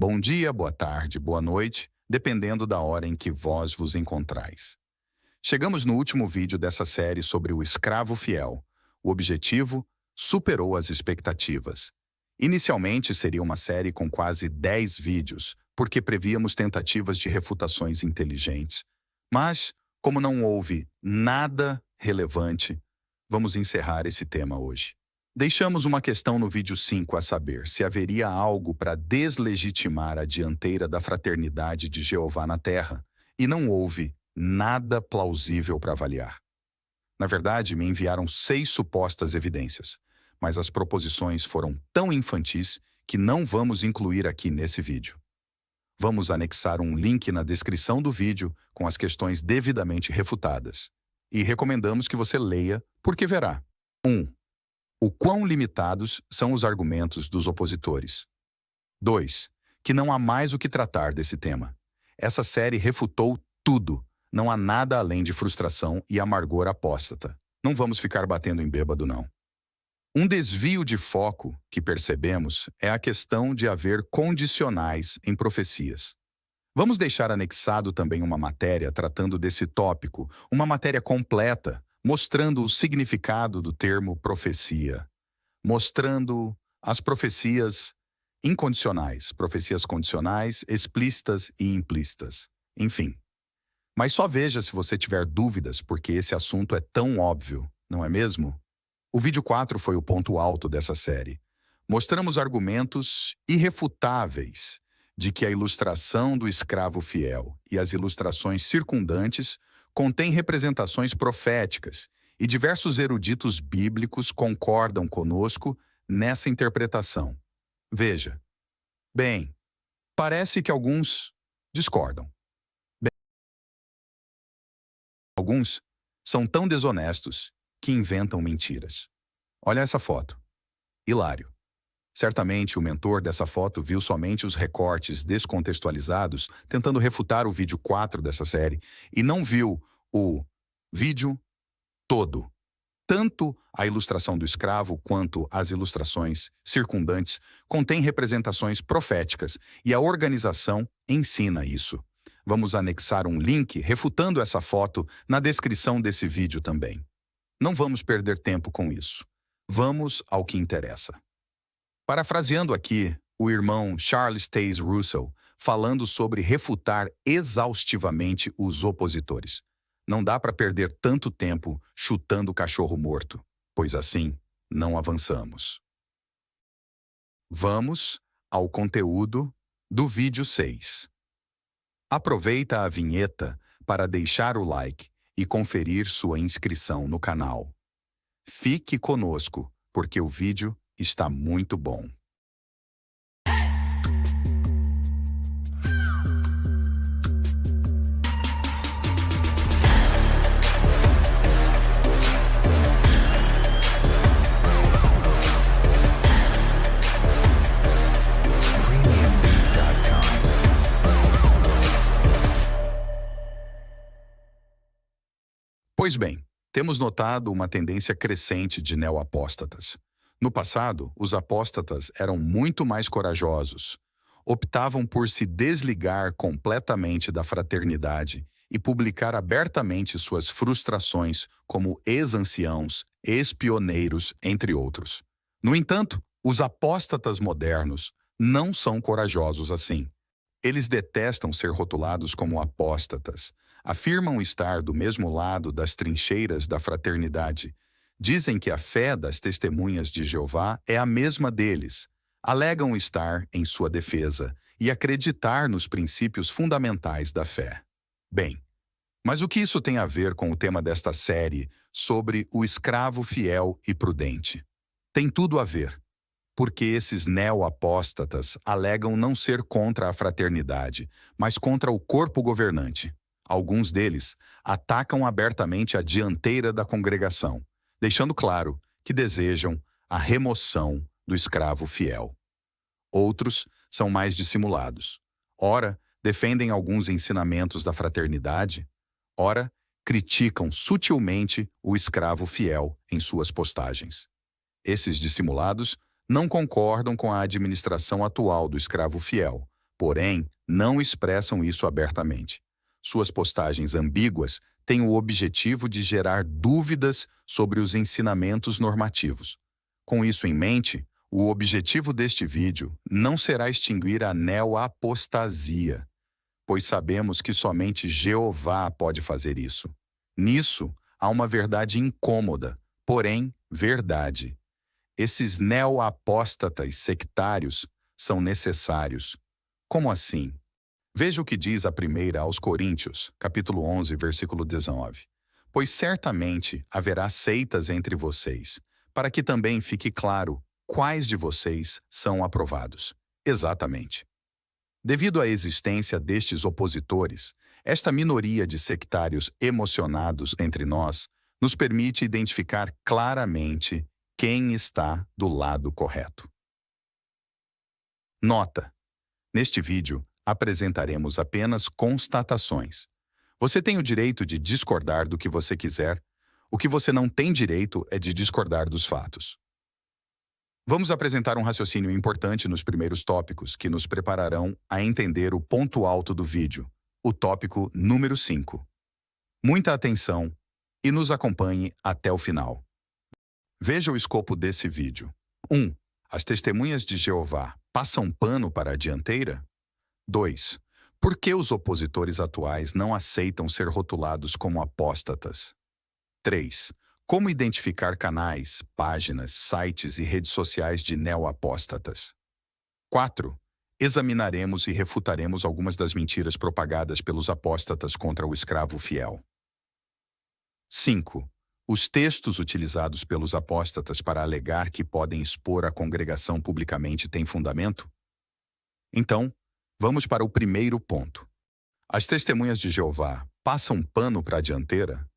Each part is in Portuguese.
Bom dia, boa tarde, boa noite, dependendo da hora em que vós vos encontrais. Chegamos no último vídeo dessa série sobre o escravo fiel. O objetivo superou as expectativas. Inicialmente seria uma série com quase 10 vídeos, porque prevíamos tentativas de refutações inteligentes. Mas, como não houve nada relevante, vamos encerrar esse tema hoje. Deixamos uma questão no vídeo 5 a saber se haveria algo para deslegitimar a dianteira da fraternidade de Jeová na Terra, e não houve nada plausível para avaliar. Na verdade, me enviaram 6 supostas evidências, mas as proposições foram tão infantis que não vamos incluir aqui nesse vídeo. Vamos anexar um link na descrição do vídeo com as questões devidamente refutadas. E recomendamos que você leia, porque verá. 1. O quão limitados são os argumentos dos opositores. 2. Que não há mais o que tratar desse tema. Essa série refutou tudo. Não há nada além de frustração e amargor apóstata. Não vamos ficar batendo em bêbado, não. Um desvio de foco que percebemos é a questão de haver condicionais em profecias. Vamos deixar anexado também uma matéria tratando desse tópico, uma matéria completa, mostrando o significado do termo profecia, mostrando as profecias incondicionais, profecias condicionais, explícitas e implícitas, enfim. Mas só veja se você tiver dúvidas, porque esse assunto é tão óbvio, não é mesmo? O vídeo 4 foi o ponto alto dessa série. Mostramos argumentos irrefutáveis de que a ilustração do escravo fiel e as ilustrações circundantes contém representações proféticas, e diversos eruditos bíblicos concordam conosco nessa interpretação. Veja. Bem, parece que alguns discordam. Bem, alguns são tão desonestos que inventam mentiras. Olha essa foto. Hilário. Certamente o mentor dessa foto viu somente os recortes descontextualizados tentando refutar o vídeo 4 dessa série e não viu o vídeo todo. Tanto a ilustração do escravo quanto as ilustrações circundantes contêm representações proféticas e a organização ensina isso. Vamos anexar um link refutando essa foto na descrição desse vídeo também. Não vamos perder tempo com isso. Vamos ao que interessa. Parafraseando aqui o irmão Charles Taze Russell, falando sobre refutar exaustivamente os opositores. Não dá para perder tanto tempo chutando o cachorro morto, pois assim não avançamos. Vamos ao conteúdo do vídeo 6. Aproveita a vinheta para deixar o like e conferir sua inscrição no canal. Fique conosco, porque o vídeo está muito bom. Pois bem, temos notado uma tendência crescente de neoapóstatas. No passado, os apóstatas eram muito mais corajosos. Optavam por se desligar completamente da fraternidade e publicar abertamente suas frustrações como ex-anciãos, ex-pioneiros, entre outros. No entanto, os apóstatas modernos não são corajosos assim. Eles detestam ser rotulados como apóstatas. Afirmam estar do mesmo lado das trincheiras da fraternidade. Dizem que a fé das testemunhas de Jeová é a mesma deles. Alegam estar em sua defesa e acreditar nos princípios fundamentais da fé. Bem, mas o que isso tem a ver com o tema desta série sobre o escravo fiel e prudente? Tem tudo a ver, porque esses neoapóstatas alegam não ser contra a fraternidade, mas contra o corpo governante. Alguns deles atacam abertamente a dianteira da congregação, deixando claro que desejam a remoção do escravo fiel. Outros são mais dissimulados. Ora, defendem alguns ensinamentos da fraternidade, ora, criticam sutilmente o escravo fiel em suas postagens. Esses dissimulados não concordam com a administração atual do escravo fiel, porém, não expressam isso abertamente. Suas postagens ambíguas têm o objetivo de gerar dúvidas sobre os ensinamentos normativos. Com isso em mente, o objetivo deste vídeo não será extinguir a neoapostasia, pois sabemos que somente Jeová pode fazer isso. Nisso, há uma verdade incômoda, porém verdade. Esses neoapóstatas sectários são necessários. Como assim? Veja o que diz a primeira aos Coríntios, capítulo 11, versículo 19. Pois certamente haverá seitas entre vocês, para que também fique claro quais de vocês são aprovados. Exatamente. Devido à existência destes opositores, esta minoria de sectários emocionados entre nós nos permite identificar claramente quem está do lado correto. Nota: neste vídeo, apresentaremos apenas constatações. Você tem o direito de discordar do que você quiser. O que você não tem direito é de discordar dos fatos. Vamos apresentar um raciocínio importante nos primeiros tópicos que nos prepararão a entender o ponto alto do vídeo, o tópico número 5. Muita atenção e nos acompanhe até o final. Veja o escopo desse vídeo. 1. As testemunhas de Jeová passam pano para a dianteira? 2. Por que os opositores atuais não aceitam ser rotulados como apóstatas? 3. Como identificar canais, páginas, sites e redes sociais de neoapóstatas? 4. Examinaremos e refutaremos algumas das mentiras propagadas pelos apóstatas contra o escravo fiel. 5. Os textos utilizados pelos apóstatas para alegar que podem expor a congregação publicamente têm fundamento? Então, vamos para o primeiro ponto. As testemunhas de Jeová passam pano para a dianteira?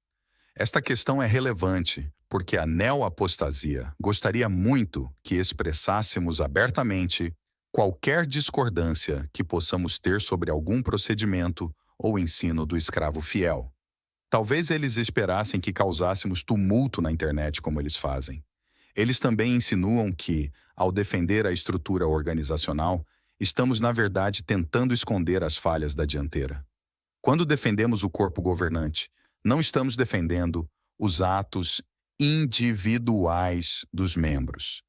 Esta questão é relevante porque a neoapostasia gostaria muito que expressássemos abertamente qualquer discordância que possamos ter sobre algum procedimento ou ensino do escravo fiel. Talvez eles esperassem que causássemos tumulto na internet como eles fazem. Eles também insinuam que, ao defender a estrutura organizacional, estamos, na verdade, tentando esconder as falhas da dianteira. Quando defendemos o corpo governante, não estamos defendendo os atos individuais dos membros,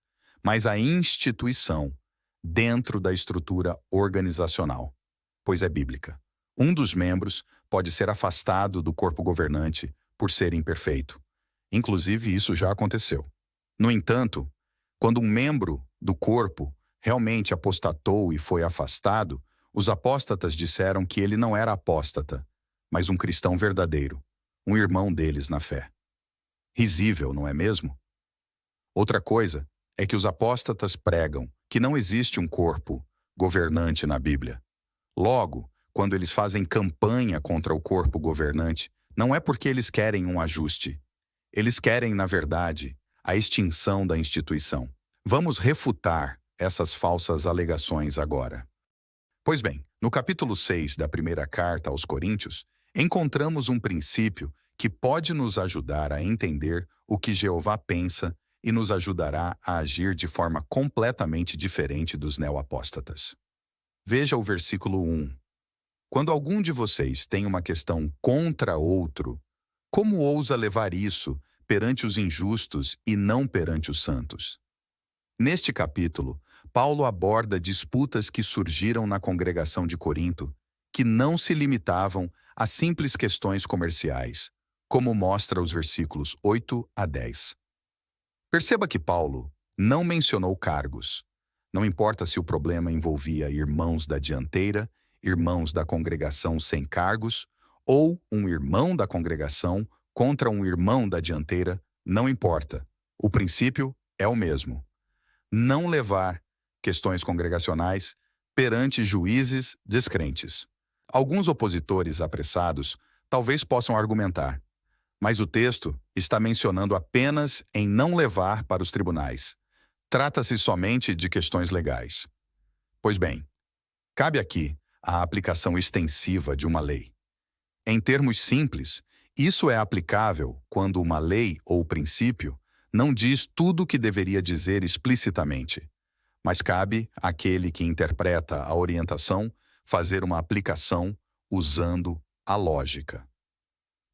mas a instituição dentro da estrutura organizacional, pois é bíblica. Um dos membros pode ser afastado do corpo governante por ser imperfeito. Inclusive, isso já aconteceu. No entanto, quando um membro do corpo realmente apostatou e foi afastado, os apóstatas disseram que ele não era apóstata, mas um cristão verdadeiro, um irmão deles na fé. Risível, não é mesmo? Outra coisa é que os apóstatas pregam que não existe um corpo governante na Bíblia. Logo, quando eles fazem campanha contra o corpo governante, não é porque eles querem um ajuste. Eles querem, na verdade, a extinção da instituição. Vamos refutar essas falsas alegações agora. Pois bem, no capítulo 6 da primeira carta aos Coríntios, encontramos um princípio que pode nos ajudar a entender o que Jeová pensa e nos ajudará a agir de forma completamente diferente dos neoapóstatas. Veja o versículo 1. Quando algum de vocês tem uma questão contra outro, como ousa levar isso perante os injustos e não perante os santos? Neste capítulo, Paulo aborda disputas que surgiram na congregação de Corinto, que não se limitavam a simples questões comerciais, como mostra os versículos 8 a 10. Perceba que Paulo não mencionou cargos. Não importa se o problema envolvia irmãos da dianteira, irmãos da congregação sem cargos, ou um irmão da congregação contra um irmão da dianteira, não importa. O princípio é o mesmo. Não levar questões congregacionais perante juízes descrentes. Alguns opositores apressados talvez possam argumentar, mas o texto está mencionando apenas em não levar para os tribunais. Trata-se somente de questões legais. Pois bem, cabe aqui a aplicação extensiva de uma lei. Em termos simples, isso é aplicável quando uma lei ou princípio não diz tudo o que deveria dizer explicitamente, mas cabe àquele que interpreta a orientação fazer uma aplicação usando a lógica.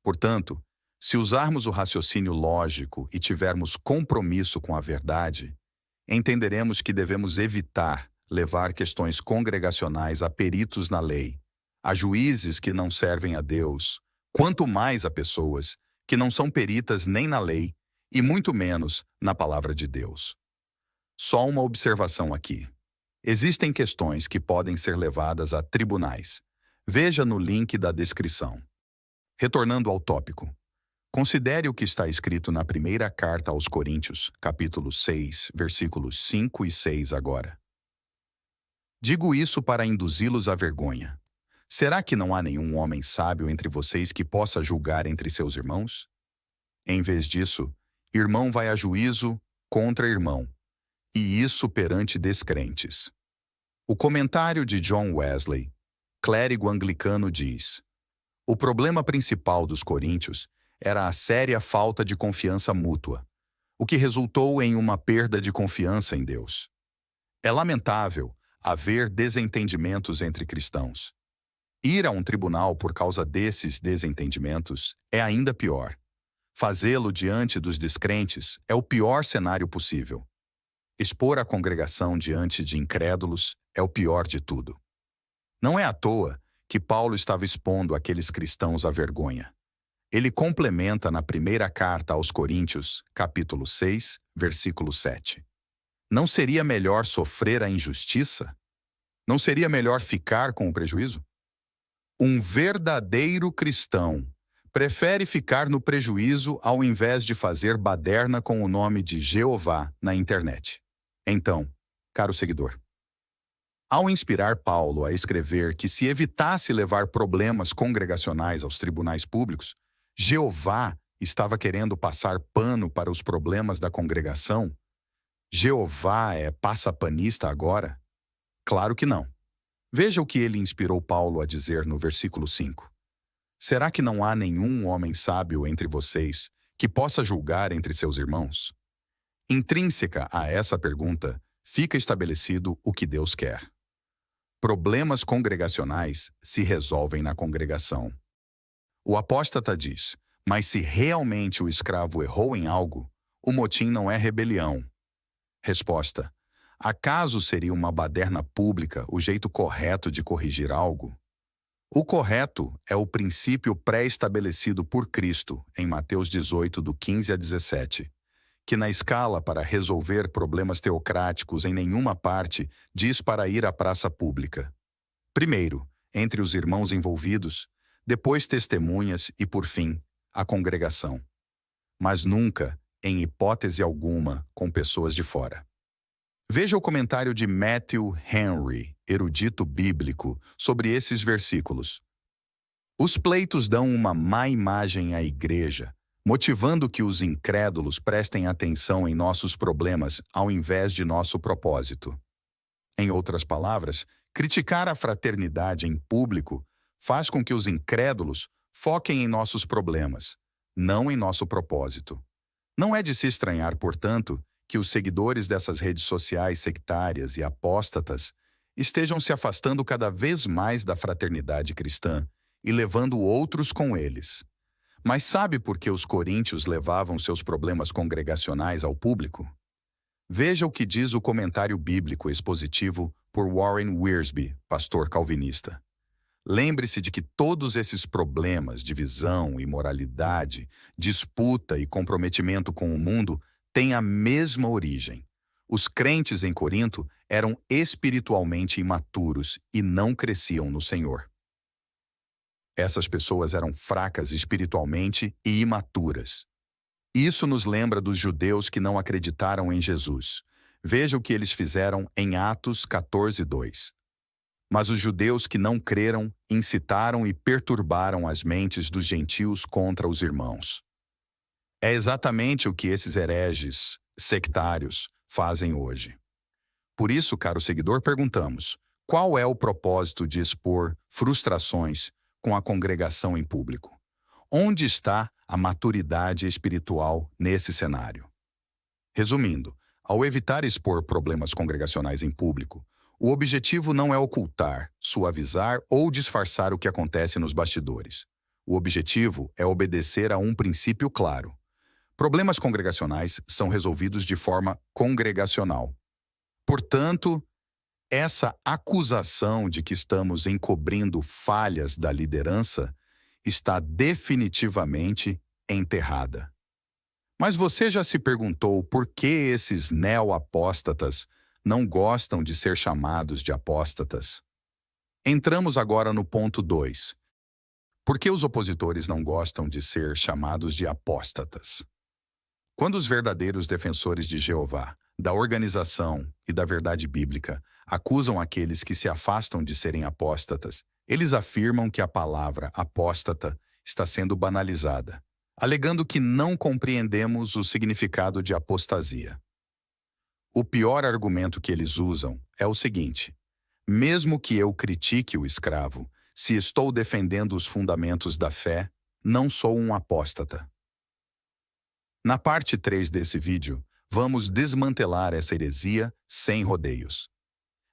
Portanto, se usarmos o raciocínio lógico e tivermos compromisso com a verdade, entenderemos que devemos evitar levar questões congregacionais a peritos na lei, a juízes que não servem a Deus, quanto mais a pessoas que não são peritas nem na lei e muito menos na palavra de Deus. Só uma observação aqui. Existem questões que podem ser levadas a tribunais. Veja no link da descrição. Retornando ao tópico. Considere o que está escrito na primeira carta aos Coríntios, capítulo 6, versículos 5 e 6 agora. Digo isso para induzi-los à vergonha. Será que não há nenhum homem sábio entre vocês que possa julgar entre seus irmãos? Em vez disso, irmão vai a juízo contra irmão, e isso perante descrentes. O comentário de John Wesley, clérigo anglicano, diz: o problema principal dos coríntios era a séria falta de confiança mútua, o que resultou em uma perda de confiança em Deus. É lamentável haver desentendimentos entre cristãos. Ir a um tribunal por causa desses desentendimentos é ainda pior. Fazê-lo diante dos descrentes é o pior cenário possível. Expor a congregação diante de incrédulos é o pior de tudo. Não é à toa que Paulo estava expondo aqueles cristãos à vergonha. Ele complementa na primeira carta aos Coríntios, capítulo 6, versículo 7. Não seria melhor sofrer a injustiça? Não seria melhor ficar com o prejuízo? Um verdadeiro cristão prefere ficar no prejuízo ao invés de fazer baderna com o nome de Jeová na internet. Então, caro seguidor, ao inspirar Paulo a escrever que se evitasse levar problemas congregacionais aos tribunais públicos, Jeová estava querendo passar pano para os problemas da congregação? Jeová é passapanista agora? Claro que não. Veja o que ele inspirou Paulo a dizer no versículo 5. Será que não há nenhum homem sábio entre vocês que possa julgar entre seus irmãos? Intrínseca a essa pergunta, fica estabelecido o que Deus quer. Problemas congregacionais se resolvem na congregação. O apóstata diz: mas se realmente o escravo errou em algo, o motim não é rebelião. Resposta: acaso seria uma baderna pública o jeito correto de corrigir algo? O correto é o princípio pré-estabelecido por Cristo em Mateus 18, do 15 a 17, que na escala para resolver problemas teocráticos em nenhuma parte diz para ir à praça pública. Primeiro, entre os irmãos envolvidos, depois testemunhas e, por fim, a congregação. Mas nunca, em hipótese alguma, com pessoas de fora. Veja o comentário de Matthew Henry, erudito bíblico, sobre esses versículos. Os pleitos dão uma má imagem à igreja, motivando que os incrédulos prestem atenção em nossos problemas ao invés de nosso propósito. Em outras palavras, criticar a fraternidade em público faz com que os incrédulos foquem em nossos problemas, não em nosso propósito. Não é de se estranhar, portanto, que os seguidores dessas redes sociais sectárias e apóstatas estejam se afastando cada vez mais da fraternidade cristã e levando outros com eles. Mas sabe por que os coríntios levavam seus problemas congregacionais ao público? Veja o que diz o comentário bíblico expositivo por Warren Wiersbe, pastor calvinista. Lembre-se de que todos esses problemas, divisão, imoralidade, disputa e comprometimento com o mundo têm a mesma origem. Os crentes em Corinto eram espiritualmente imaturos e não cresciam no Senhor. Essas pessoas eram fracas espiritualmente e imaturas. Isso nos lembra dos judeus que não acreditaram em Jesus. Veja o que eles fizeram em Atos 14:2. Mas os judeus que não creram incitaram e perturbaram as mentes dos gentios contra os irmãos. É exatamente o que esses hereges sectários fazem hoje. Por isso, caro seguidor, perguntamos: qual é o propósito de expor frustrações com a congregação em público? Onde está a maturidade espiritual nesse cenário? Resumindo, ao evitar expor problemas congregacionais em público, O objetivo não é ocultar, suavizar ou disfarçar o que acontece nos bastidores. O objetivo é obedecer a um princípio claro. Problemas congregacionais são resolvidos de forma congregacional. Portanto, essa acusação de que estamos encobrindo falhas da liderança está definitivamente enterrada. Mas você já se perguntou por que esses neo-apóstatas não gostam de ser chamados de apóstatas? Entramos agora no ponto 2. Por que os opositores não gostam de ser chamados de apóstatas? Quando os verdadeiros defensores de Jeová, da organização e da verdade bíblica acusam aqueles que se afastam de serem apóstatas, eles afirmam que a palavra apóstata está sendo banalizada, alegando que não compreendemos o significado de apostasia. O pior argumento que eles usam é o seguinte: mesmo que eu critique o escravo, se estou defendendo os fundamentos da fé, não sou um apóstata. Na parte 3 desse vídeo, vamos desmantelar essa heresia sem rodeios.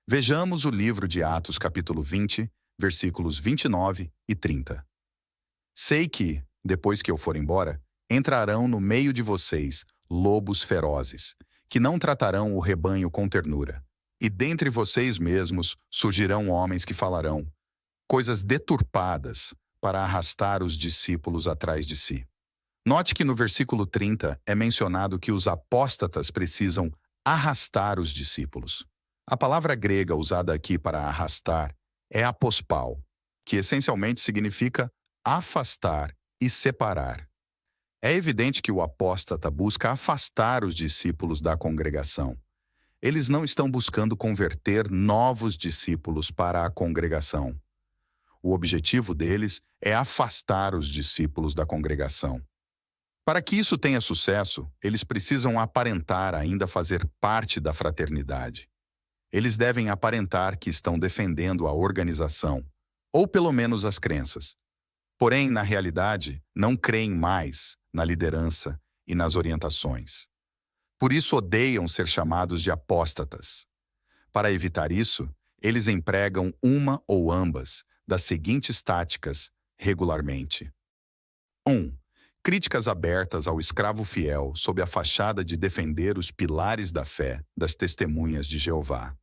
Vejamos o livro de Atos capítulo 20, versículos 29 e 30. Sei que, depois que eu for embora, entrarão no meio de vocês lobos ferozes, que não tratarão o rebanho com ternura. E dentre vocês mesmos surgirão homens que falarão coisas deturpadas para arrastar os discípulos atrás de si. Note que no versículo 30 é mencionado que os apóstatas precisam arrastar os discípulos. A palavra grega usada aqui para arrastar é apospau, que essencialmente significa afastar e separar. É evidente que o apóstata busca afastar os discípulos da congregação. Eles não estão buscando converter novos discípulos para a congregação. O objetivo deles é afastar os discípulos da congregação. Para que isso tenha sucesso, eles precisam aparentar ainda fazer parte da fraternidade. Eles devem aparentar que estão defendendo a organização, ou pelo menos as crenças. Porém, na realidade, não creem mais na liderança e nas orientações. Por isso odeiam ser chamados de apóstatas. Para evitar isso, eles empregam uma ou ambas das seguintes táticas regularmente. 1. Críticas abertas ao escravo fiel sob a fachada de defender os pilares da fé das testemunhas de Jeová.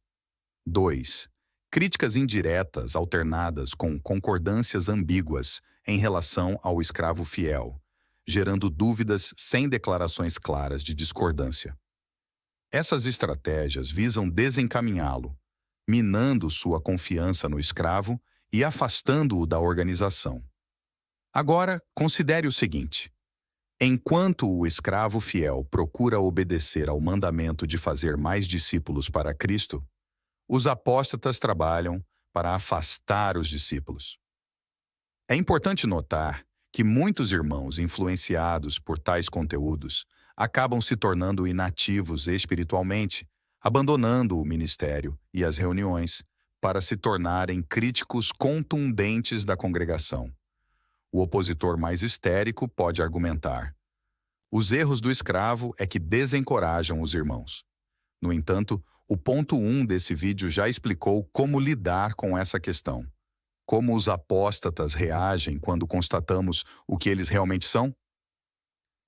2. Críticas indiretas alternadas com concordâncias ambíguas em relação ao escravo fiel, gerando dúvidas sem declarações claras de discordância. Essas estratégias visam desencaminhá-lo, minando sua confiança no escravo e afastando-o da organização. Agora, considere o seguinte: enquanto o escravo fiel procura obedecer ao mandamento de fazer mais discípulos para Cristo, os apóstatas trabalham para afastar os discípulos. É importante notar que muitos irmãos influenciados por tais conteúdos acabam se tornando inativos espiritualmente, abandonando o ministério e as reuniões para se tornarem críticos contundentes da congregação. O opositor mais histérico pode argumentar: os erros do escravo é que desencorajam os irmãos. No entanto, o ponto 1 desse vídeo já explicou como lidar com essa questão. Como os apóstatas reagem quando constatamos o que eles realmente são?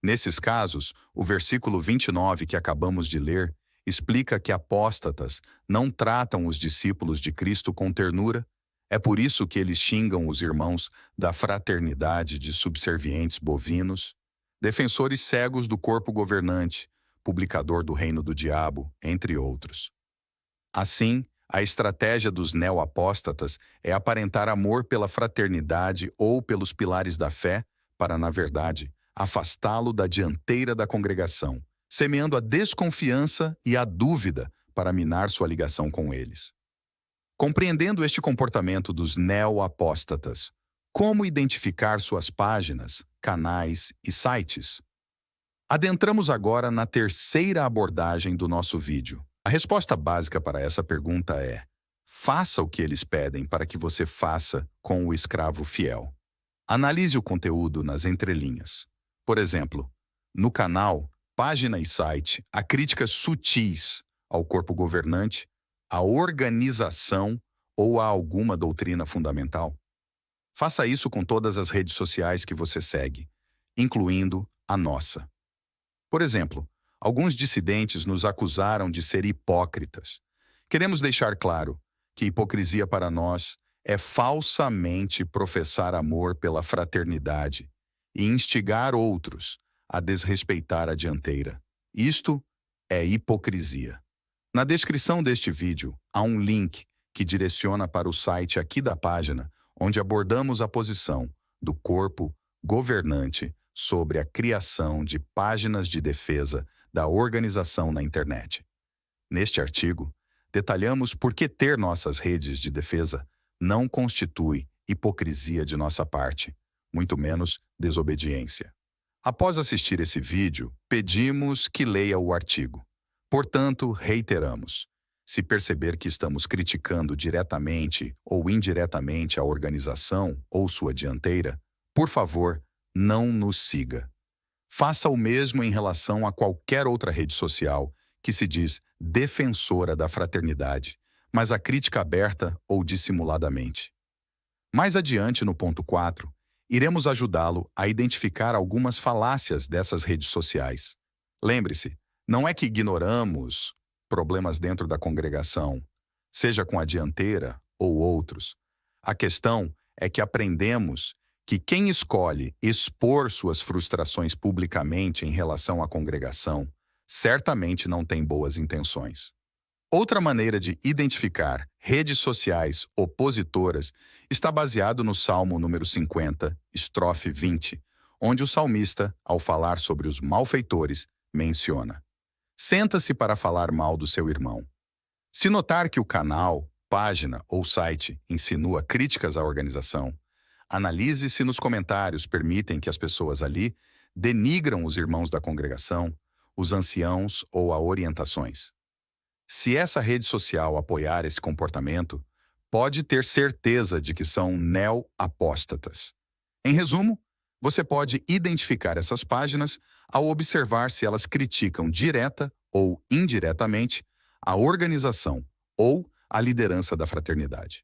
Nesses casos, o versículo 29 que acabamos de ler explica que apóstatas não tratam os discípulos de Cristo com ternura. É por isso que eles xingam os irmãos da fraternidade de subservientes bovinos, defensores cegos do corpo governante, publicador do reino do diabo, entre outros. Assim, a estratégia dos neo-apóstatas é aparentar amor pela fraternidade ou pelos pilares da fé para, na verdade, afastá-lo da dianteira da congregação, semeando a desconfiança e a dúvida para minar sua ligação com eles. Compreendendo este comportamento dos neo-apóstatas, como identificar suas páginas, canais e sites? Adentramos agora na terceira abordagem do nosso vídeo. A resposta básica para essa pergunta é: faça o que eles pedem para que você faça com o escravo fiel. Analise o conteúdo nas entrelinhas. Por exemplo, no canal, página e site, há críticas sutis ao corpo governante, a organização ou a alguma doutrina fundamental? Faça isso com todas as redes sociais que você segue, incluindo a nossa. Por exemplo, alguns dissidentes nos acusaram de ser hipócritas. Queremos deixar claro que hipocrisia para nós é falsamente professar amor pela fraternidade e instigar outros a desrespeitar a dianteira. Isto é hipocrisia. Na descrição deste vídeo há um link que direciona para o site aqui da página, onde abordamos a posição do corpo governante sobre a criação de páginas de defesa da organização na internet. Neste artigo, detalhamos por que ter nossas redes de defesa não constitui hipocrisia de nossa parte, muito menos desobediência. Após assistir esse vídeo, pedimos que leia o artigo. Portanto, reiteramos: se perceber que estamos criticando diretamente ou indiretamente a organização ou sua dianteira, por favor, não nos siga. Faça o mesmo em relação a qualquer outra rede social que se diz defensora da fraternidade, mas a crítica aberta ou dissimuladamente. Mais adiante, no ponto 4, iremos ajudá-lo a identificar algumas falácias dessas redes sociais. Lembre-se, não é que ignoramos problemas dentro da congregação, seja com a dianteira ou outros. A questão é que aprendemos que quem escolhe expor suas frustrações publicamente em relação à congregação certamente não tem boas intenções. Outra maneira de identificar redes sociais opositoras está baseado no Salmo número 50, estrofe 20, onde o salmista, ao falar sobre os malfeitores, menciona: senta-se para falar mal do seu irmão. Se notar que o canal, página ou site insinua críticas à organização, analise se nos comentários permitem que as pessoas ali denigram os irmãos da congregação, os anciãos ou a orientações. Se essa rede social apoiar esse comportamento, pode ter certeza de que são neo-apóstatas. Em resumo, você pode identificar essas páginas ao observar se elas criticam direta ou indiretamente a organização ou a liderança da fraternidade.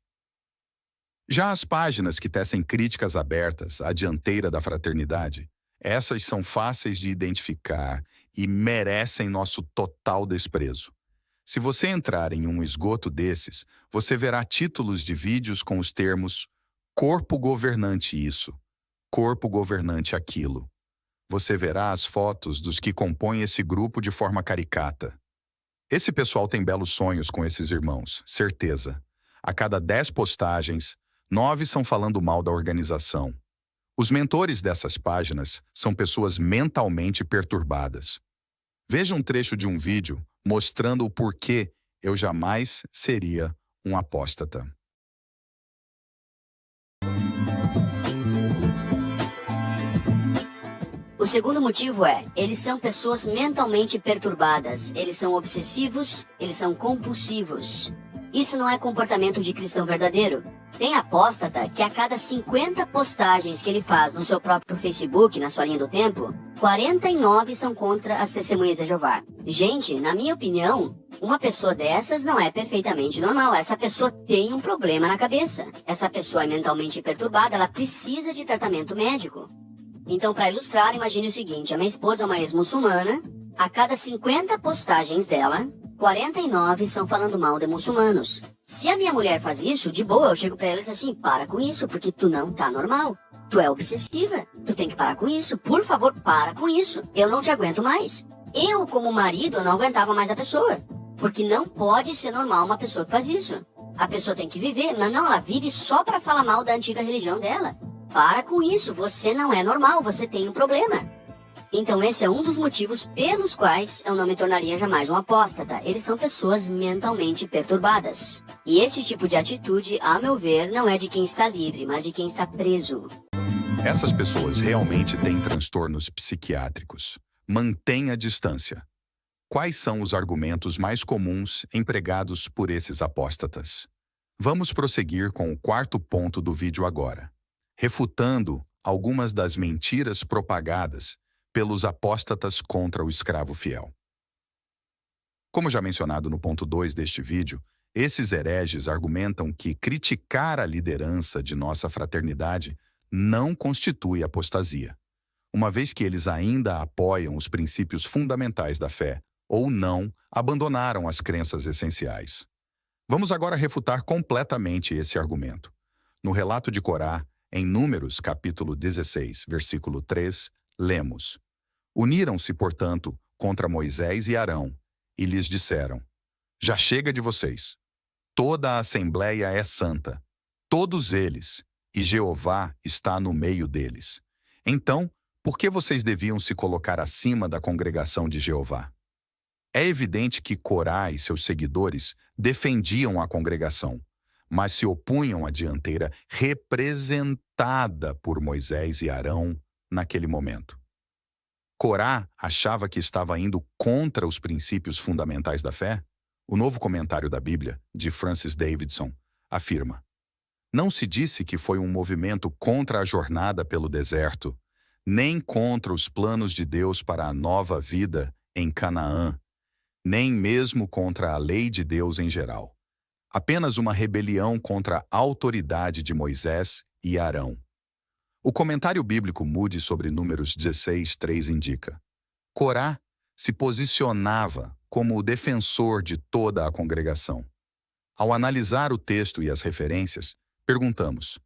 Já as páginas que tecem críticas abertas à dianteira da fraternidade, essas são fáceis de identificar e merecem nosso total desprezo. Se você entrar em um esgoto desses, você verá títulos de vídeos com os termos corpo governante isso, corpo governante aquilo. Você verá as fotos dos que compõem esse grupo de forma caricata. Esse pessoal tem belos sonhos com esses irmãos, certeza. A cada 10 postagens, 9 são falando mal da organização. Os mentores dessas páginas são pessoas mentalmente perturbadas. Veja um trecho de um vídeo mostrando o porquê eu jamais seria um apóstata. O segundo motivo é, eles são pessoas mentalmente perturbadas, eles são obsessivos, eles são compulsivos. Isso não é comportamento de cristão verdadeiro. Tem apóstata que a cada 50 postagens que ele faz no seu próprio Facebook, na sua linha do tempo, 49 são contra as testemunhas de Jeová. Gente, na minha opinião, uma pessoa dessas não é perfeitamente normal. Essa pessoa tem um problema na cabeça. Essa pessoa é mentalmente perturbada, ela precisa de tratamento médico. Então, para ilustrar, imagine o seguinte: a minha esposa é uma ex-muçulmana, a cada 50 postagens dela, 49 são falando mal de muçulmanos. Se a minha mulher faz isso, de boa, eu chego pra ela e digo assim: para com isso, porque tu não tá normal. Tu é obsessiva, tu tem que parar com isso. Por favor, para com isso. Eu não te aguento mais. Eu, como marido, não aguentava mais a pessoa. Porque não pode ser normal uma pessoa que faz isso. A pessoa tem que viver. Não, ela vive só pra falar mal da antiga religião dela. Para com isso, você não é normal, você tem um problema. Então esse é um dos motivos pelos quais eu não me tornaria jamais um apóstata. Eles são pessoas mentalmente perturbadas. E esse tipo de atitude, a meu ver, não é de quem está livre, mas de quem está preso. Essas pessoas realmente têm transtornos psiquiátricos. Mantenha a distância. Quais são os argumentos mais comuns empregados por esses apóstatas? Vamos prosseguir com o quarto ponto do vídeo agora, refutando algumas das mentiras propagadas pelos apóstatas contra o escravo fiel. Como já mencionado no ponto 2 deste vídeo, Esses hereges argumentam que criticar a liderança de nossa fraternidade não constitui apostasia, uma vez que eles ainda apoiam os princípios fundamentais da fé ou não abandonaram as crenças essenciais. Vamos agora refutar completamente esse argumento. No relato de Corá, em Números, capítulo 16, versículo 3, lemos: Uniram-se, portanto, contra Moisés e Arão, e lhes disseram: Já chega de vocês. Toda a assembleia é santa, todos eles, e Jeová está no meio deles. Então, por que vocês deviam se colocar acima da congregação de Jeová? É evidente que Corá e seus seguidores defendiam a congregação, mas se opunham à dianteira representada por Moisés e Arão naquele momento. Corá achava que estava indo contra os princípios fundamentais da fé? O novo comentário da Bíblia, de Francis Davidson, afirma: Não se disse que foi um movimento contra a jornada pelo deserto, nem contra os planos de Deus para a nova vida em Canaã, nem mesmo contra a lei de Deus em geral. Apenas uma rebelião contra a autoridade de Moisés e Arão. O comentário bíblico Moody sobre Números 16, 3 indica: Corá se posicionava como o defensor de toda a congregação. Ao analisar o texto e as referências, perguntamos: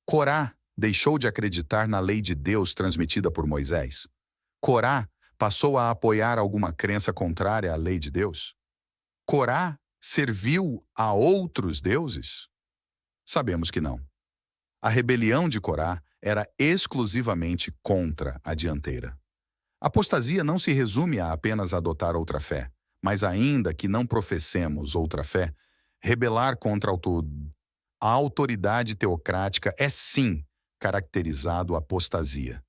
Corá deixou de acreditar na lei de Deus transmitida por Moisés? Corá passou a apoiar alguma crença contrária à lei de Deus? Corá serviu a outros deuses? Sabemos que não. A rebelião de Corá era exclusivamente contra a dianteira. Apostasia não se resume a apenas adotar outra fé, mas ainda que não professemos outra fé, rebelar contra a autoridade teocrática é sim caracterizado apostasia.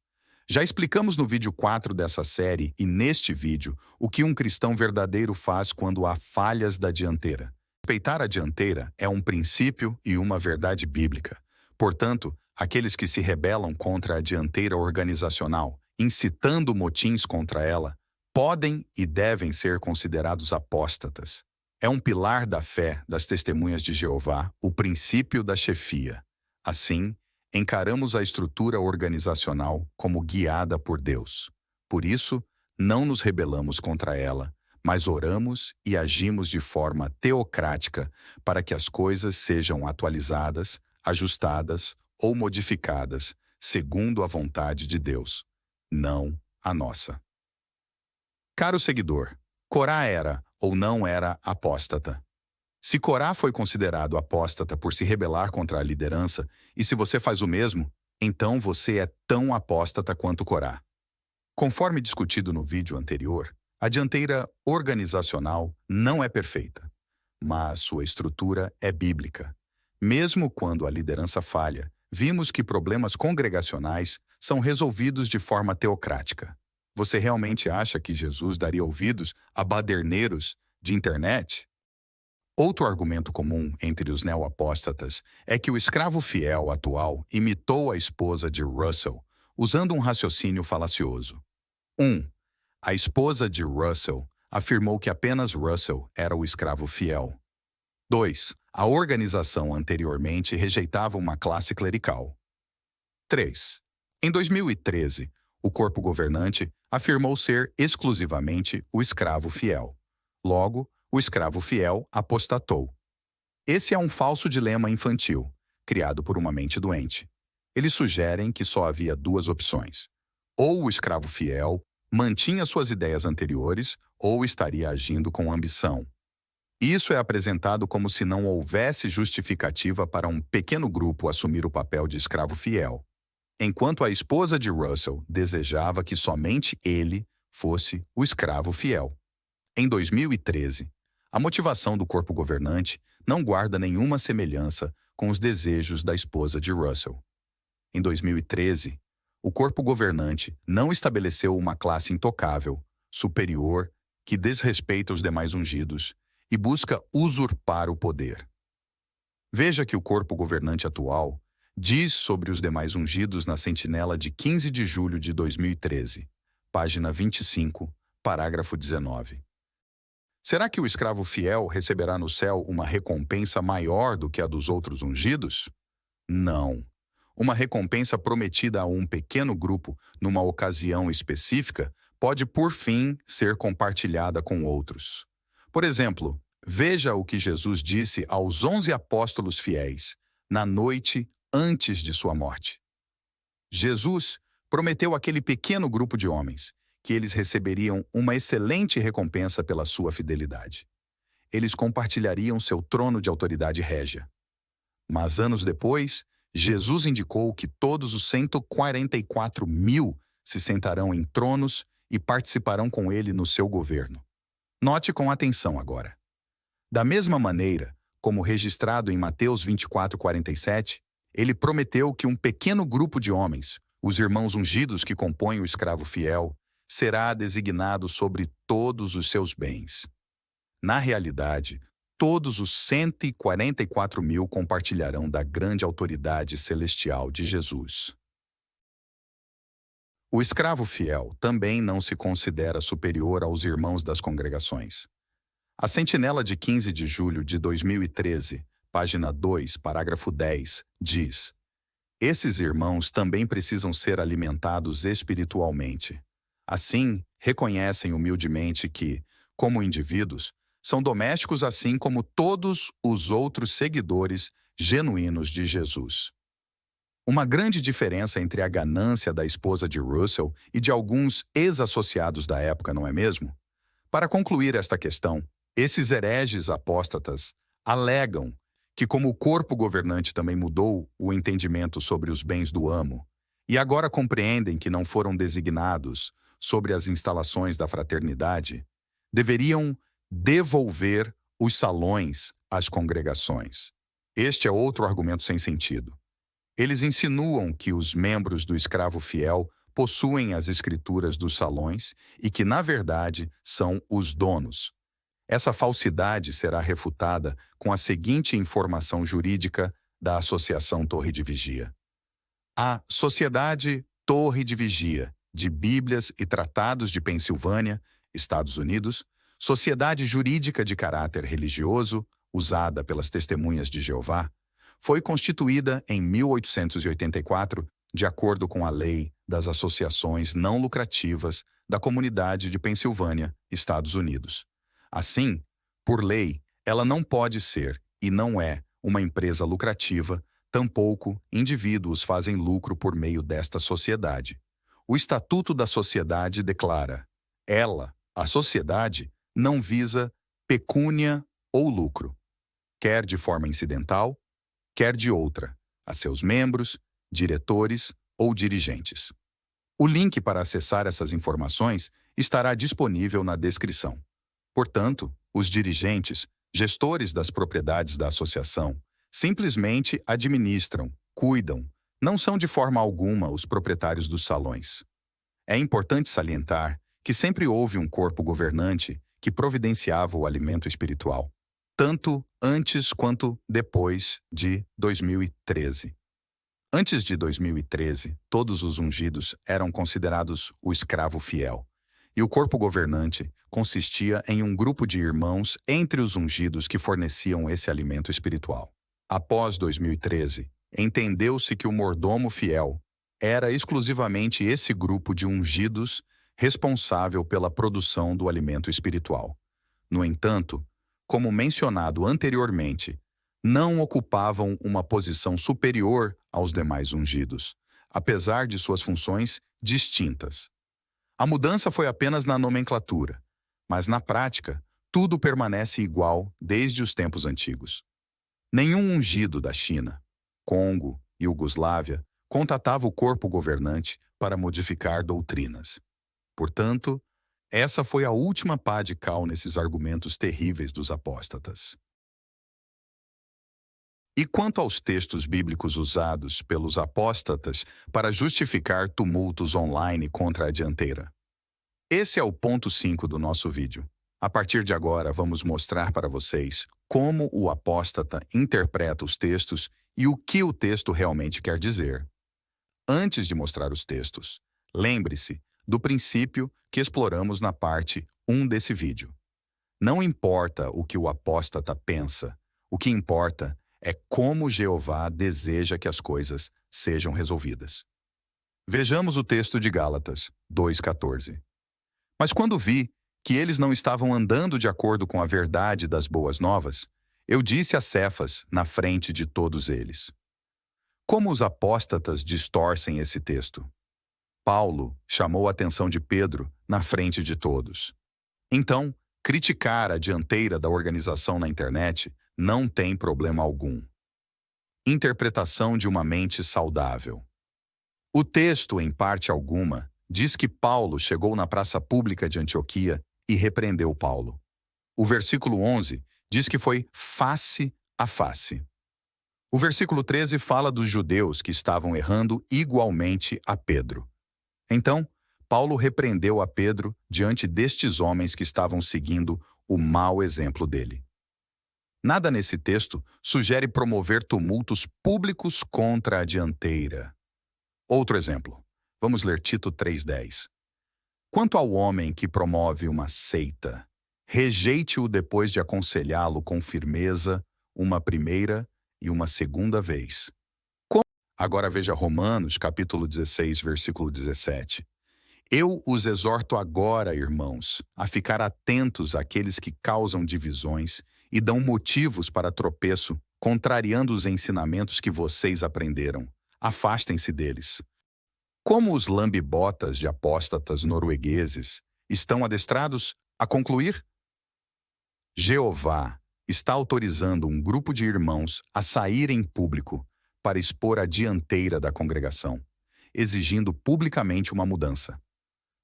Já explicamos no vídeo 4 dessa série e neste vídeo o que um cristão verdadeiro faz quando há falhas da dianteira. Respeitar a dianteira é um princípio e uma verdade bíblica. Portanto, aqueles que se rebelam contra a dianteira organizacional, incitando motins contra ela, podem e devem ser considerados apóstatas. É um pilar da fé das Testemunhas de Jeová, o princípio da chefia. Assim, encaramos a estrutura organizacional como guiada por Deus. Por isso, não nos rebelamos contra ela, mas oramos e agimos de forma teocrática para que as coisas sejam atualizadas, ajustadas ou modificadas segundo a vontade de Deus, não a nossa. Caro seguidor, Corá era ou não era apóstata? Se Corá foi considerado apóstata por se rebelar contra a liderança, e se você faz o mesmo, então você é tão apóstata quanto Corá. Conforme discutido no vídeo anterior, a dianteira organizacional não é perfeita, mas sua estrutura é bíblica. Mesmo quando a liderança falha, vimos que problemas congregacionais são resolvidos de forma teocrática. Você realmente acha que Jesus daria ouvidos a baderneiros de internet? Outro argumento comum entre os neoapóstatas é que o escravo fiel atual imitou a esposa de Russell, usando um raciocínio falacioso. 1. A esposa de Russell afirmou que apenas Russell era o escravo fiel. 2. A organização anteriormente rejeitava uma classe clerical. 3. Em 2013, o corpo governante afirmou ser exclusivamente o escravo fiel. Logo, o escravo fiel apostatou. Esse é um falso dilema infantil, criado por uma mente doente. Eles sugerem que só havia duas opções. Ou o escravo fiel mantinha suas ideias anteriores, ou estaria agindo com ambição. Isso é apresentado como se não houvesse justificativa para um pequeno grupo assumir o papel de escravo fiel, enquanto a esposa de Russell desejava que somente ele fosse o escravo fiel. Em 2013, a motivação do corpo governante não guarda nenhuma semelhança com os desejos da esposa de Russell. Em 2013, o corpo governante não estabeleceu uma classe intocável, superior, que desrespeita os demais ungidos e busca usurpar o poder. Veja que o corpo governante atual diz sobre os demais ungidos na Sentinela de 15 de julho de 2013, página 25, parágrafo 19. Será que o escravo fiel receberá no céu uma recompensa maior do que a dos outros ungidos? Não. Uma recompensa prometida a um pequeno grupo numa ocasião específica pode, por fim, ser compartilhada com outros. Por exemplo, veja o que Jesus disse aos 11 apóstolos fiéis na noite antes de sua morte. Jesus prometeu àquele pequeno grupo de homens que eles receberiam uma excelente recompensa pela sua fidelidade. Eles compartilhariam seu trono de autoridade régia. Mas anos depois, Jesus indicou que todos os 144 mil se sentarão em tronos e participarão com ele no seu governo. Note com atenção agora. Da mesma maneira, como registrado em Mateus 24:47, ele prometeu que um pequeno grupo de homens, os irmãos ungidos que compõem o escravo fiel, será designado sobre todos os seus bens. Na realidade, todos os 144 mil compartilharão da grande autoridade celestial de Jesus. O escravo fiel também não se considera superior aos irmãos das congregações. A Sentinela de 15 de julho de 2013, página 2, parágrafo 10, diz: esses irmãos também precisam ser alimentados espiritualmente. Assim, reconhecem humildemente que, como indivíduos, são domésticos assim como todos os outros seguidores genuínos de Jesus. Uma grande diferença entre a ganância da esposa de Russell e de alguns ex-associados da época, não é mesmo? Para concluir esta questão, esses hereges apóstatas alegam que, como o corpo governante também mudou o entendimento sobre os bens do amo, e agora compreendem que não foram designados sobre as instalações da fraternidade, deveriam devolver os salões às congregações. Este é outro argumento sem sentido. Eles insinuam que os membros do escravo fiel possuem as escrituras dos salões e que, na verdade, são os donos. Essa falsidade será refutada com a seguinte informação jurídica da Associação Torre de Vigia. A Sociedade Torre de Vigia de Bíblias e Tratados de Pensilvânia, Estados Unidos, sociedade jurídica de caráter religioso, usada pelas Testemunhas de Jeová, foi constituída em 1884, de acordo com a Lei das Associações Não Lucrativas da Comunidade de Pensilvânia, Estados Unidos. Assim, por lei, ela não pode ser, e não é, uma empresa lucrativa, tampouco indivíduos fazem lucro por meio desta sociedade. O Estatuto da Sociedade declara: ela, a sociedade, não visa pecúnia ou lucro, quer de forma incidental, quer de outra, a seus membros, diretores ou dirigentes. O link para acessar essas informações estará disponível na descrição. Portanto, os dirigentes, gestores das propriedades da associação, simplesmente administram, cuidam, não são de forma alguma os proprietários dos salões. É importante salientar que sempre houve um corpo governante que providenciava o alimento espiritual, tanto antes quanto depois de 2013. Antes de 2013, todos os ungidos eram considerados o escravo fiel, e o corpo governante consistia em um grupo de irmãos entre os ungidos que forneciam esse alimento espiritual. Após 2013, entendeu-se que o mordomo fiel era exclusivamente esse grupo de ungidos responsável pela produção do alimento espiritual. No entanto, como mencionado anteriormente, não ocupavam uma posição superior aos demais ungidos, apesar de suas funções distintas. A mudança foi apenas na nomenclatura, mas na prática, tudo permanece igual desde os tempos antigos. Nenhum ungido da China, Congo e Iugoslávia contatava o corpo governante para modificar doutrinas. Portanto, essa foi a última pá de cal nesses argumentos terríveis dos apóstatas. E quanto aos textos bíblicos usados pelos apóstatas para justificar tumultos online contra a dianteira? Esse é o ponto 5 do nosso vídeo. A partir de agora, vamos mostrar para vocês como o apóstata interpreta os textos e o que o texto realmente quer dizer. Antes de mostrar os textos, lembre-se do princípio que exploramos na parte 1 desse vídeo. Não importa o que o apóstata pensa, o que importa é como Jeová deseja que as coisas sejam resolvidas. Vejamos o texto de Gálatas 2,14. Mas quando vi que eles não estavam andando de acordo com a verdade das boas novas, eu disse a Cefas na frente de todos eles. Como os apóstatas distorcem esse texto? Paulo chamou a atenção de Pedro na frente de todos. Então, criticar a dianteira da organização na internet não tem problema algum. Interpretação de uma mente saudável. O texto, em parte alguma, diz que Paulo chegou na praça pública de Antioquia e repreendeu Paulo. O versículo 11 diz que foi face a face. O versículo 13 fala dos judeus que estavam errando igualmente a Pedro. Então, Paulo repreendeu a Pedro diante destes homens que estavam seguindo o mau exemplo dele. Nada nesse texto sugere promover tumultos públicos contra a dianteira. Outro exemplo. Vamos ler Tito 3,10. Quanto ao homem que promove uma seita, rejeite-o depois de aconselhá-lo com firmeza uma primeira e uma segunda vez. Agora veja Romanos, capítulo 16, versículo 17. Eu os exorto agora, irmãos, a ficar atentos àqueles que causam divisões e dão motivos para tropeço, contrariando os ensinamentos que vocês aprenderam. Afastem-se deles. Como os lambibotas de apóstatas noruegueses estão adestrados a concluir? Jeová está autorizando um grupo de irmãos a sair em público para expor a dianteira da congregação, exigindo publicamente uma mudança.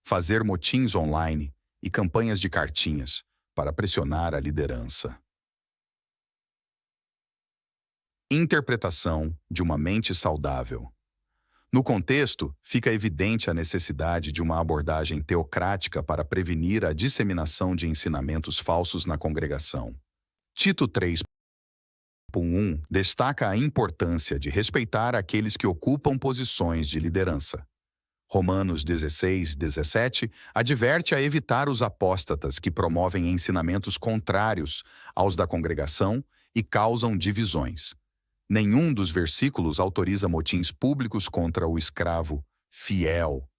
Fazer motins online e campanhas de cartinhas para pressionar a liderança. Interpretação de uma mente saudável. No contexto, fica evidente a necessidade de uma abordagem teocrática para prevenir a disseminação de ensinamentos falsos na congregação. Tito 3,1 destaca a importância de respeitar aqueles que ocupam posições de liderança. Romanos 16:17 adverte a evitar os apóstatas que promovem ensinamentos contrários aos da congregação e causam divisões. Nenhum dos versículos autoriza motins públicos contra o escravo fiel.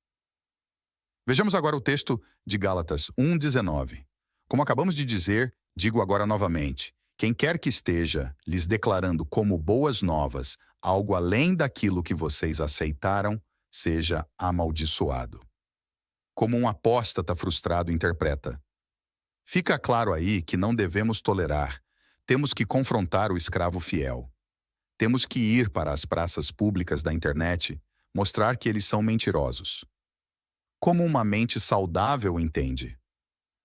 Vejamos agora o texto de Gálatas 1:19. Como acabamos de dizer, digo agora novamente: quem quer que esteja lhes declarando como boas novas algo além daquilo que vocês aceitaram, seja amaldiçoado. Como um apóstata frustrado interpreta. Fica claro aí que não devemos tolerar, temos que confrontar o escravo fiel. Temos que ir para as praças públicas da internet, mostrar que eles são mentirosos. Como uma mente saudável entende?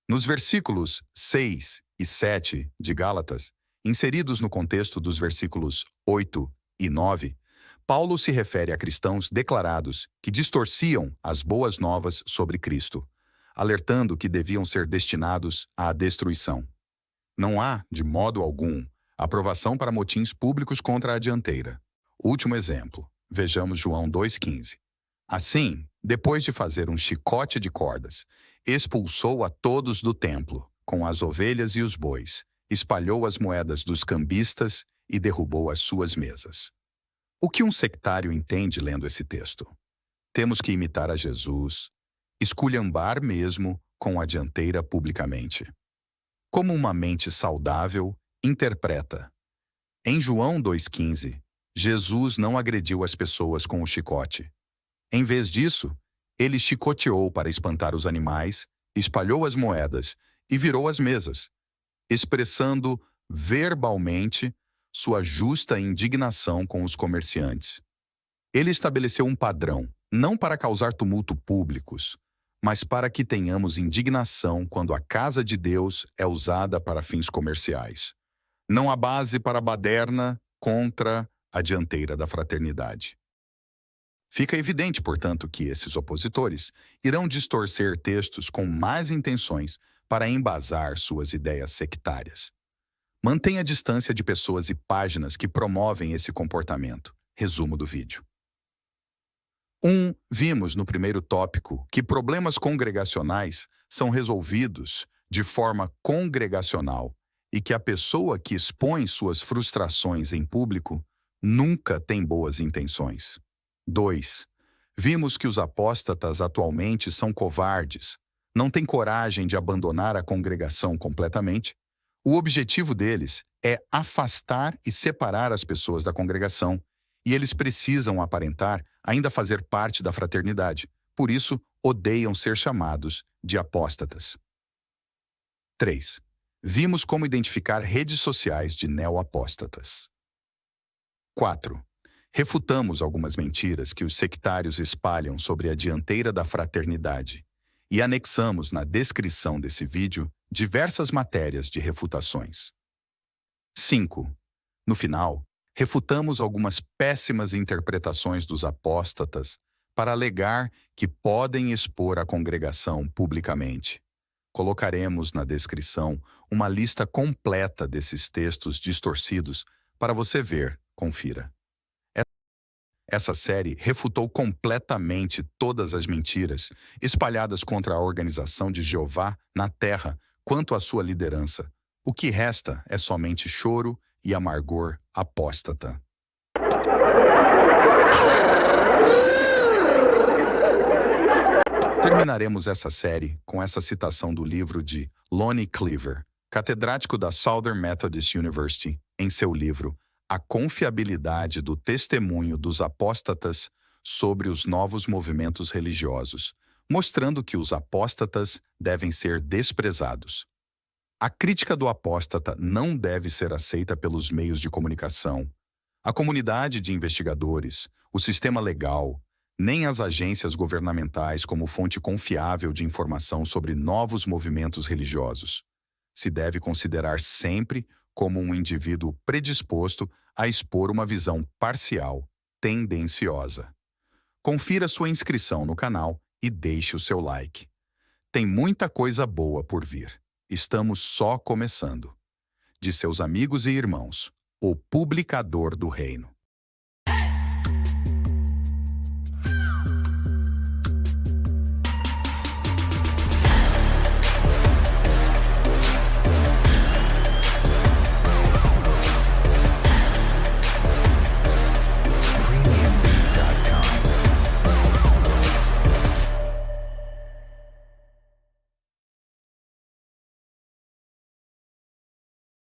Nos versículos 6 e 7 de Gálatas, inseridos no contexto dos versículos 8 e 9, Paulo se refere a cristãos declarados que distorciam as boas novas sobre Cristo, alertando que deviam ser destinados à destruição. Não há, de modo algum, aprovação para motins públicos contra a dianteira. Último exemplo. Vejamos João 2,15. Assim, depois de fazer um chicote de cordas, expulsou a todos do templo, com as ovelhas e os bois, espalhou as moedas dos cambistas e derrubou as suas mesas. O que um sectário entende lendo esse texto? Temos que imitar a Jesus, esculhambar mesmo com a dianteira publicamente. Como uma mente saudável interpreta. Em João 2,15, Jesus não agrediu as pessoas com o chicote. Em vez disso, ele chicoteou para espantar os animais, espalhou as moedas e virou as mesas, expressando verbalmente sua justa indignação com os comerciantes. Ele estabeleceu um padrão, não para causar tumulto públicos, mas para que tenhamos indignação quando a casa de Deus é usada para fins comerciais. Não há base para a baderna contra a dianteira da fraternidade. Fica evidente, portanto, que esses opositores irão distorcer textos com más intenções para embasar suas ideias sectárias. Mantenha a distância de pessoas e páginas que promovem esse comportamento. Resumo do vídeo. 1. Vimos no primeiro tópico que problemas congregacionais são resolvidos de forma congregacional e que a pessoa que expõe suas frustrações em público nunca tem boas intenções. 2. Vimos que os apóstatas atualmente são covardes, não têm coragem de abandonar a congregação completamente. O objetivo deles é afastar e separar as pessoas da congregação, e eles precisam aparentar ainda fazer parte da fraternidade. Por isso, odeiam ser chamados de apóstatas. 3. Vimos como identificar redes sociais de neoapóstatas. 4. Refutamos algumas mentiras que os sectários espalham sobre a dianteira da fraternidade e anexamos na descrição desse vídeo diversas matérias de refutações. 5. No final, refutamos algumas péssimas interpretações dos apóstatas para alegar que podem expor a congregação publicamente. Colocaremos na descrição uma lista completa desses textos distorcidos para você ver, confira. Essa série refutou completamente todas as mentiras espalhadas contra a organização de Jeová na Terra quanto à sua liderança. O que resta é somente choro e amargor apóstata. Terminaremos essa série com essa citação do livro de Lonnie Cleaver, catedrático da Southern Methodist University, em seu livro A Confiabilidade do Testemunho dos Apóstatas sobre os Novos Movimentos Religiosos, mostrando que os apóstatas devem ser desprezados. A crítica do apóstata não deve ser aceita pelos meios de comunicação, a comunidade de investigadores, o sistema legal, nem as agências governamentais como fonte confiável de informação sobre novos movimentos religiosos. Se deve considerar sempre como um indivíduo predisposto a expor uma visão parcial, tendenciosa. Confira sua inscrição no canal e deixe o seu like. Tem muita coisa boa por vir. Estamos só começando. De seus amigos e irmãos, o publicador do reino.